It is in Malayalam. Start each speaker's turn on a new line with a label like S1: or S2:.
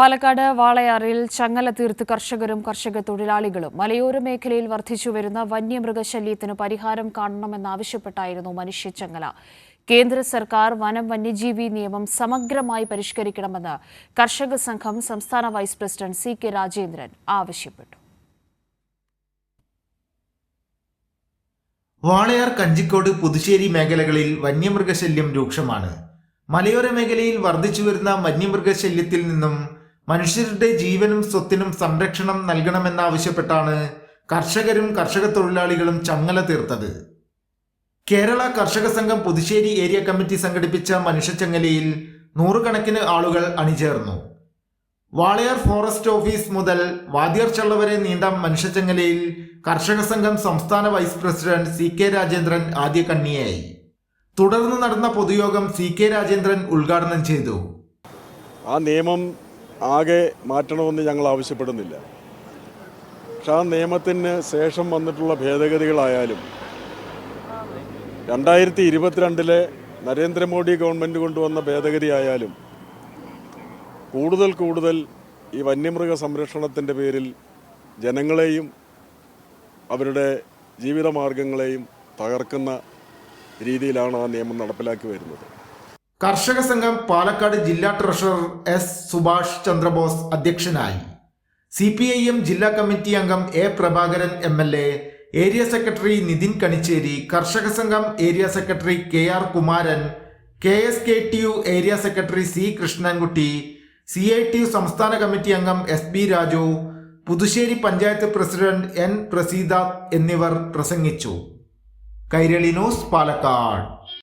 S1: പാലക്കാട് വാളയാറിൽ ചങ്ങല തീർത്ത് കർഷകരും കർഷക തൊഴിലാളികളും മലയോര മേഖലയിൽ വർദ്ധിച്ചുവരുന്ന വന്യമൃഗശല്യത്തിന് പരിഹാരം കാണണമെന്നാവശ്യപ്പെട്ടായിരുന്നു മനുഷ്യച്ചങ്ങല. കേന്ദ്ര സർക്കാർ വനം വന്യജീവി നിയമം സമഗ്രമായി പരിഷ്കരിക്കണമെന്ന് കർഷക സംഘം സംസ്ഥാന വൈസ് പ്രസിഡന്റ് സി.കെ. രാജേന്ദ്രൻ ആവശ്യപ്പെട്ടു.
S2: വാളയാർ, കഞ്ചിക്കോട്, പുതുശ്ശേരി മേഖലകളിൽ വന്യമൃഗശല്യം രൂക്ഷമാണ്. മലയോര മേഖലയിൽ വർദ്ധിച്ചുവരുന്ന വന്യമൃഗശല്യത്തിൽ നിന്നും മനുഷ്യരുടെ ജീവനും സ്വത്തിനും സംരക്ഷണം നൽകണമെന്നാവശ്യപ്പെട്ടാണ് കർഷകരും കർഷക തൊഴിലാളികളും ചങ്ങല തീർത്തത്. കേരള കർഷക സംഘം പുതുശ്ശേരി ഏരിയ കമ്മിറ്റി സംഘടിപ്പിച്ച മനുഷ്യച്ചങ്ങലയിൽ നൂറുകണക്കിന് ആളുകൾ അണിചേർന്നു. വാളയാർ ഫോറസ്റ്റ് ഓഫീസ് മുതൽ വാദ്യാർചള്ള വരെ നീണ്ട മനുഷ്യച്ചങ്ങലയിൽ കർഷക സംഘം സംസ്ഥാന വൈസ് പ്രസിഡന്റ് സി.കെ. രാജേന്ദ്രൻ ആദ്യ കണ്ണിയായി. തുടർന്ന് നടന്ന പൊതുയോഗം സി.കെ. രാജേന്ദ്രൻ ഉദ്ഘാടനം ചെയ്തു.
S3: ആ നിയമം ആകെ മാറ്റണമെന്ന് ഞങ്ങൾ ആവശ്യപ്പെടുന്നില്ല. പക്ഷെ ആ നിയമത്തിന് ശേഷം വന്നിട്ടുള്ള ഭേദഗതികളായാലും 2022 നരേന്ദ്രമോദി ഗവൺമെൻറ് കൊണ്ടുവന്ന ഭേദഗതി ആയാലും കൂടുതൽ ഈ വന്യമൃഗ സംരക്ഷണത്തിൻ്റെ പേരിൽ ജനങ്ങളെയും അവരുടെ ജീവിതമാർഗങ്ങളെയും തകർക്കുന്ന രീതിയിലാണ് ആ നിയമം നടപ്പിലാക്കി വരുന്നത്.
S2: കർഷക സംഘം പാലക്കാട് ജില്ലാ ട്രഷറർ എസ്. സുഭാഷ് ചന്ദ്രബോസ് അധ്യക്ഷനായി. CPIM ജില്ലാ കമ്മിറ്റി അംഗം A. Prabhakaran MLA, area secretary Nithin Kanichery, കർഷക സംഘം area secretary KR Kumaran, KSKTU area secretary C. Krishnankutty, CITU സംസ്ഥാന കമ്മിറ്റി അംഗം SB Raju, Puthussery panchayat president N. Praseetha എന്നിവർ പ്രസംഗിച്ചു. കൈരളി ന്യൂസ്, പാലക്കാട്.